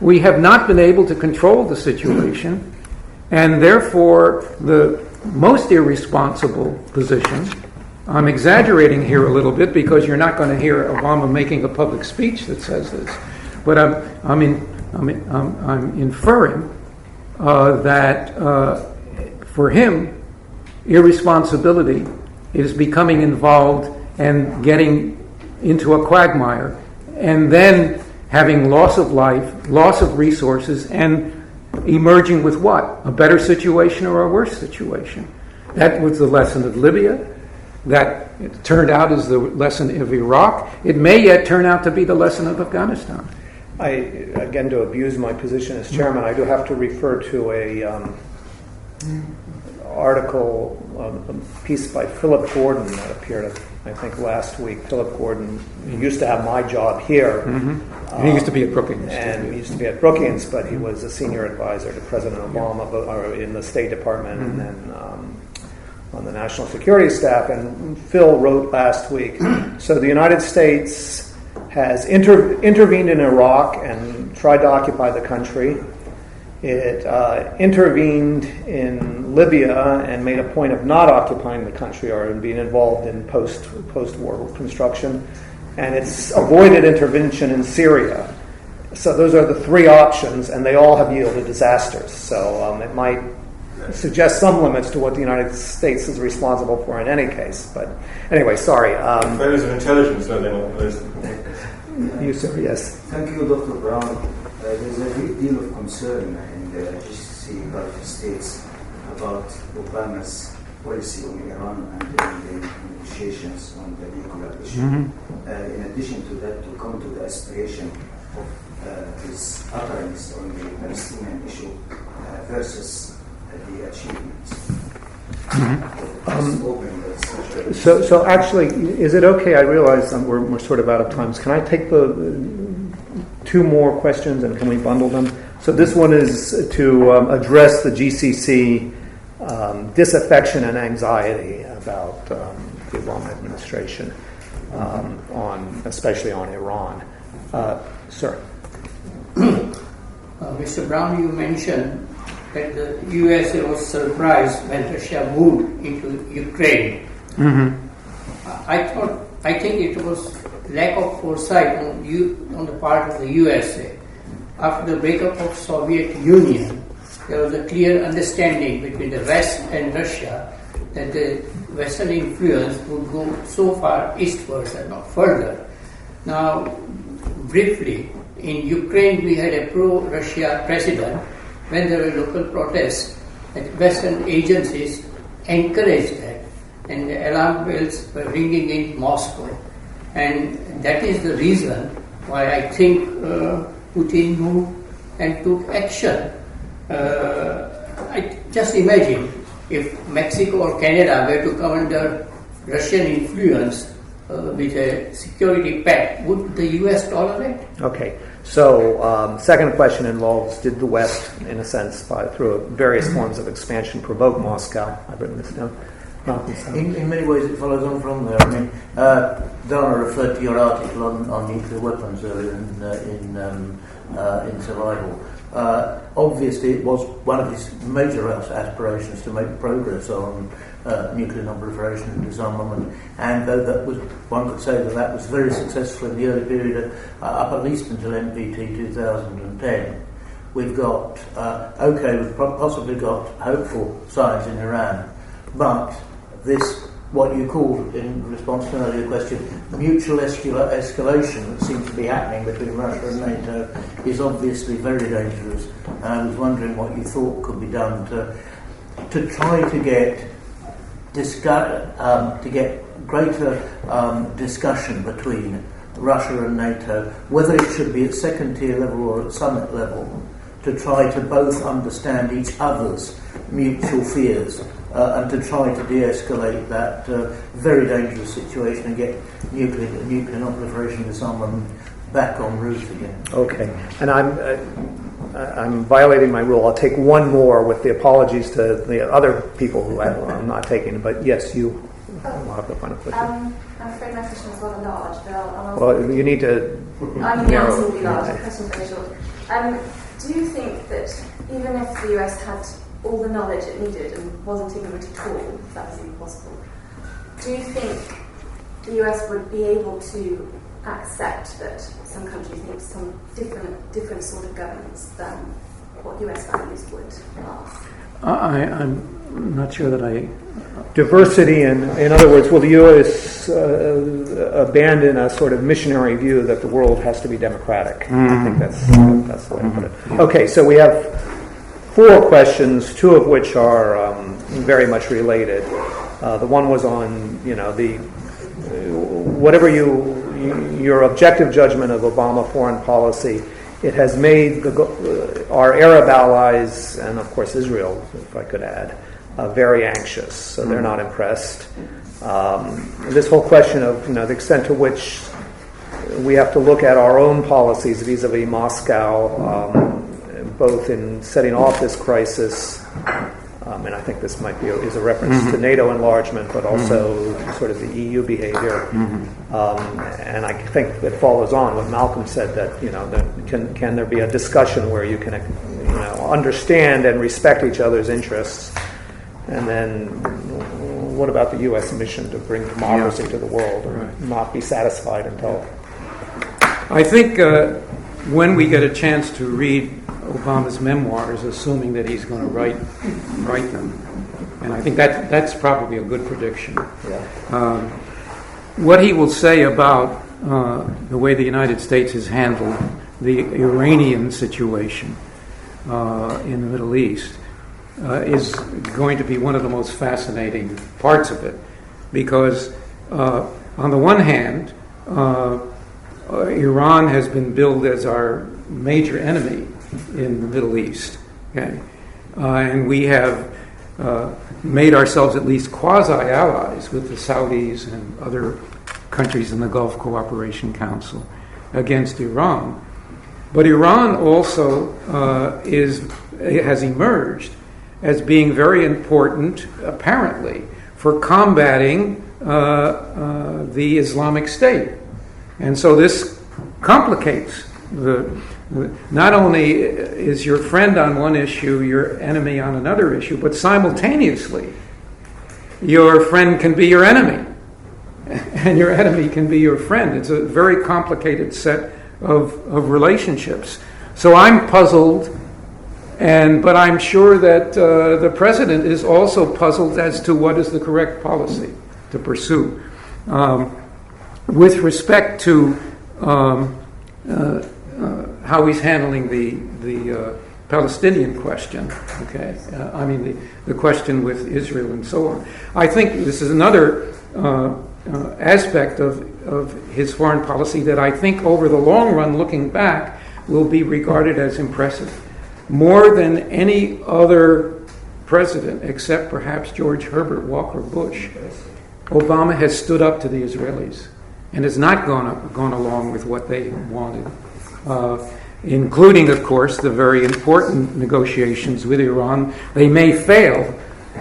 we have not been able to control the situation, and therefore the most irresponsible position, I'm exaggerating here a little bit because you're not going to hear Obama making a public speech that says this, but I'm inferring that for him, irresponsibility is becoming involved and getting into a quagmire, and then having loss of life, loss of resources, and emerging with what? A better situation or a worse situation? That was the lesson of Libya. That it turned out as the lesson of Iraq. It may yet turn out to be the lesson of Afghanistan. Again, to abuse my position as chairman, I do have to refer to a article, a piece by Philip Gordon that appeared, I think, last week. Philip Gordon, he used to have my job here. He used to be at Brookings. And he used to be at Brookings, but he was a senior advisor to President Obama or in the State Department and then on the National Security Staff. And Phil wrote last week, so the United States has intervened in Iraq and tried to occupy the country. It intervened in Libya and made a point of not occupying the country or being involved in post-war construction. And it's avoided intervention in Syria. So those are the three options, and they all have yielded disasters. So it might suggest some limits to what the United States is responsible for in any case. But anyway, sorry. Failures of intelligence, no, they're not. You, sir, yes. Thank you, Dr. Brown. There's a great deal of concern in the GCC Gulf states about Obama's policy on Iran and the negotiations on the nuclear issue. In addition to that, to come to the aspiration of his utterance on the Palestinian issue versus the achievements. So actually, is it okay? I realize we're sort of out of time. So can I take the two more questions and can we bundle them? So this one is to address the GCC disaffection and anxiety about the Obama administration, especially on Iran. Sir. Mr. Brown, you mentioned that the USA was surprised when Russia moved into Ukraine. I think it was lack of foresight on the part of the USA. After the breakup of Soviet Union, there was a clear understanding between the West and Russia that the Western influence would go so far eastwards and not further. Now, briefly, in Ukraine we had a pro-Russia president. When there were local protests, Western agencies encouraged that, and the alarm bells were ringing in Moscow. And that is the reason why I think Putin moved and took action. I just imagine if Mexico or Canada were to come under Russian influence with a security pact, would the US tolerate? Okay. So, second question involves, did the West, in a sense, through various forms of expansion, provoke Moscow? I've written this down. In many ways it follows on from there. I mean, Dana referred to your article on nuclear weapons earlier in Survival. Obviously it was one of his major aspirations to make progress on nuclear non-proliferation and disarmament, and though that was, one could say that was very successful in the early period up at least until NPT 2010. We've got, we've possibly got hopeful signs in Iran, but this, what you called, in response to an earlier question, mutual escalation that seems to be happening between Russia and NATO is obviously very dangerous. And I was wondering what you thought could be done to try to get greater discussion between Russia and NATO, whether it should be at second-tier level or at summit level, to try to both understand each other's mutual fears and to try to de-escalate that very dangerous situation and get nuclear non-proliferation disarmament back en route again. Okay, and I'm violating my rule. I'll take one more with the apologies to the other people who I'm not taking. But yes, you will have the final question. I'm afraid my question is rather large, but I'll well, you need to the answer will be large. The question is very short. Do you think that even if the US had all the knowledge it needed and wasn't ignorant at all, if that was even possible, do you think the US would be able to accept that some countries need some different sort of governance than what US values would last? I'm not sure that I... Diversity, in other words, will the U.S. Abandon a sort of missionary view that the world has to be democratic? I think that's the way to put it. Okay, so we have 4 questions, 2 of which are very much related. The one was on, whatever your objective judgment of Obama foreign policy, it has made our Arab allies, and of course Israel, if I could add, very anxious. So they're not impressed. This whole question of the extent to which we have to look at our own policies vis-a-vis Moscow, both in setting off this crisis, and I think this might be is a reference to NATO enlargement, but also sort of the EU behavior. And I think that follows on what Malcolm said, that can there be a discussion where you can understand and respect each other's interests, and then what about the U.S. mission to bring democracy to the world, and not be satisfied until... I think when we get a chance to read Obama's memoirs, assuming that he's going to write them, and I think that's probably a good prediction. What he will say about the way the United States has handled the Iranian situation in the Middle East is going to be one of the most fascinating parts of it, because on the one hand, Iran has been billed as our major enemy in the Middle East, okay? And we have made ourselves at least quasi-allies with the Saudis and other countries in the Gulf Cooperation Council against Iran. But Iran also has emerged as being very important, apparently, for combating the Islamic State. And so this complicates not only is your friend on one issue your enemy on another issue, but simultaneously your friend can be your enemy. and your enemy can be your friend. It's a very complicated set of relationships. So I'm puzzled, but I'm sure that the president is also puzzled as to what is the correct policy to pursue. With respect to how he's handling the Palestinian question, okay? The question with Israel and so on. I think this is another aspect of his foreign policy that I think over the long run, looking back, will be regarded as impressive. More than any other president, except perhaps George Herbert Walker Bush, Obama has stood up to the Israelis and has not gone along with what they wanted, including, of course, the very important negotiations with Iran. They may fail,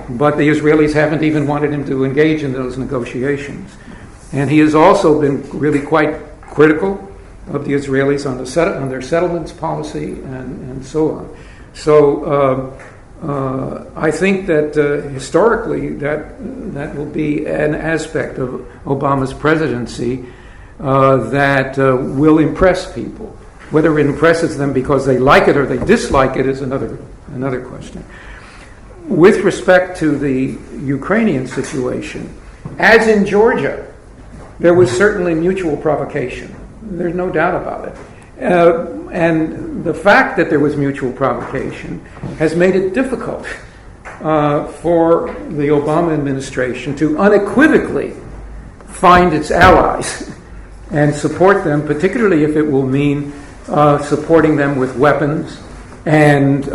but the Israelis haven't even wanted him to engage in those negotiations. And he has also been really quite critical of the Israelis on their settlements policy and so on. So I think that historically that will be an aspect of Obama's presidency that will impress people. Whether it impresses them because they like it or they dislike it is another question. With respect to the Ukrainian situation, as in Georgia, there was certainly mutual provocation. There's no doubt about it. And the fact that there was mutual provocation has made it difficult for the Obama administration to unequivocally find its allies and support them, particularly if it will mean supporting them with weapons and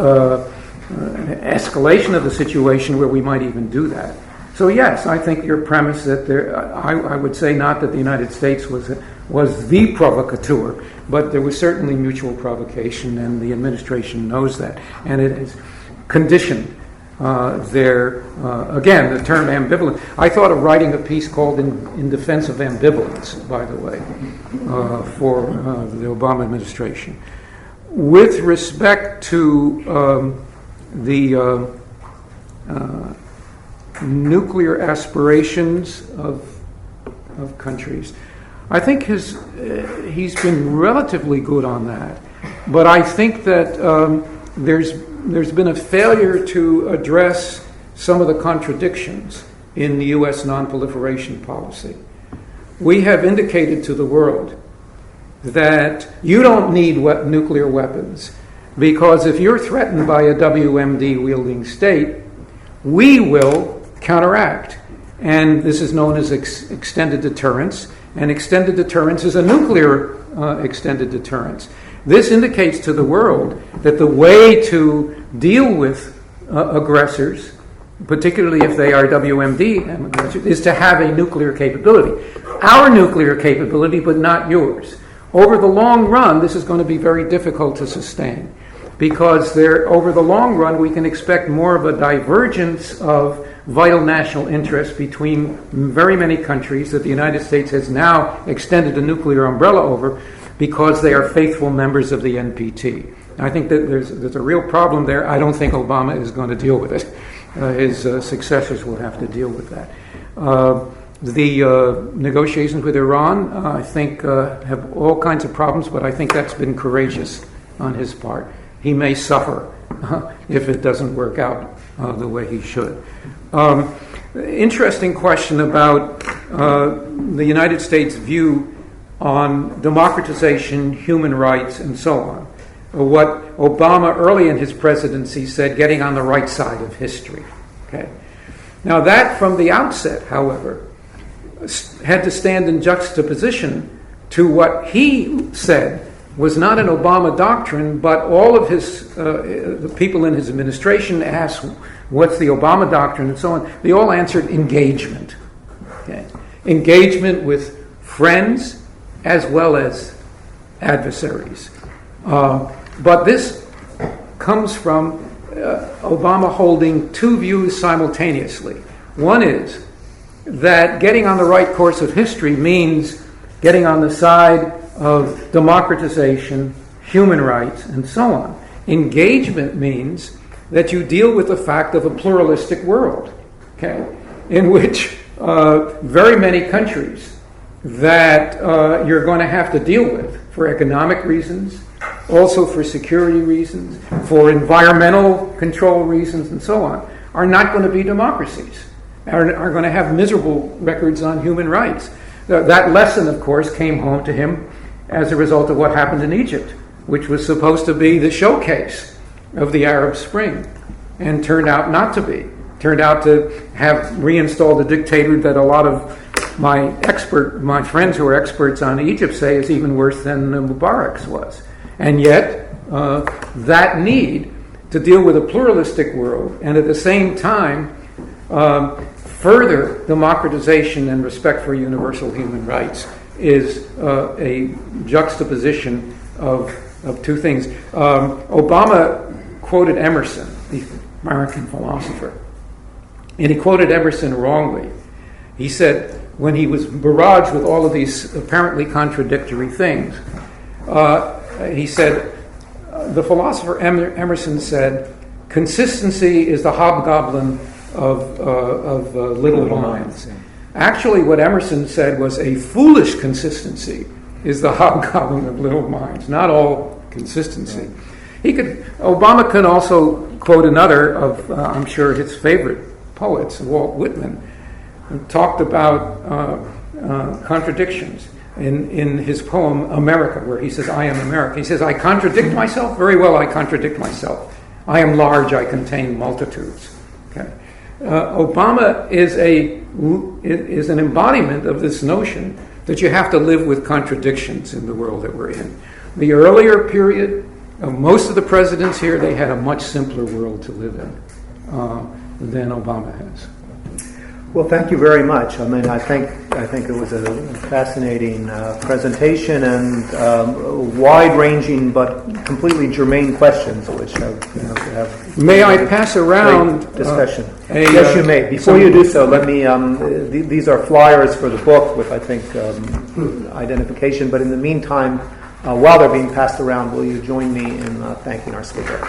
escalation of the situation where we might even do that. So yes, I think your premise that I would say not that the United States was the provocateur, but there was certainly mutual provocation, and the administration knows that, and it has conditioned again, the term ambivalent. I thought of writing a piece called In Defense of Ambivalence, by the way, for the Obama administration. With respect to the nuclear aspirations of countries, I think he's been relatively good on that. But I think that there's been a failure to address some of the contradictions in the U.S. non-proliferation policy. We have indicated to the world that you don't need nuclear weapons because if you're threatened by a WMD-wielding state, we will counteract. And this is known as extended deterrence, and extended deterrence is a nuclear extended deterrence. This indicates to the world that the way to deal with aggressors, particularly if they are WMD aggressors, is to have a nuclear capability. Our nuclear capability, but not yours. Over the long run, this is going to be very difficult to sustain because over the long run, we can expect more of a divergence of vital national interests between very many countries that the United States has now extended a nuclear umbrella over because they are faithful members of the NPT. I think that there's a real problem there. I don't think Obama is going to deal with it. His successors will have to deal with that. The negotiations with Iran, I think, have all kinds of problems, but I think that's been courageous on his part. He may suffer if it doesn't work out the way he should. Interesting question about the United States' view on democratization, human rights, and so on. What Obama early in his presidency said, getting on the right side of history. Okay. Now that from the outset, however, had to stand in juxtaposition to what he said was not an Obama doctrine, but all of the people in his administration asked, what's the Obama doctrine, and so on. They all answered engagement. Okay. Engagement with friends as well as adversaries. But this comes from Obama holding two views simultaneously. One is that getting on the right course of history means getting on the side of democratization, human rights, and so on. Engagement means that you deal with the fact of a pluralistic world, okay, in which very many countries that you're going to have to deal with for economic reasons, also for security reasons, for environmental control reasons, and so on, are not going to be democracies, are going to have miserable records on human rights. That lesson, of course, came home to him as a result of what happened in Egypt, which was supposed to be the showcase of the Arab Spring, and turned out not to be. Turned out to have reinstalled a dictator that a lot of my friends who are experts on Egypt say is even worse than Mubarak's was. And yet, that need to deal with a pluralistic world and at the same time further democratization and respect for universal human rights is a juxtaposition of two things. Obama quoted Emerson, the American philosopher, and he quoted Emerson wrongly. He said, when he was barraged with all of these apparently contradictory things, he said, the philosopher Emerson said, consistency is the hobgoblin of little minds. Actually, what Emerson said was a foolish consistency is the hobgoblin of little minds, not all consistency. Obama could also quote another of, I'm sure, his favorite poets, Walt Whitman, who talked about contradictions in his poem America, where he says, I am America. He says, I contradict myself? Very well, I contradict myself. I am large, I contain multitudes. Okay. Obama is an embodiment of this notion that you have to live with contradictions in the world that we're in. The earlier period, most of the presidents here, they had a much simpler world to live in than Obama has. Well, thank you very much. I mean, I think it was a fascinating presentation and wide-ranging but completely germane questions, which have May I pass around discussion? Yes, you may. Before you do so, let me. These are flyers for the book with, I think, identification. But in the meantime, while they're being passed around, will you join me in thanking our speaker?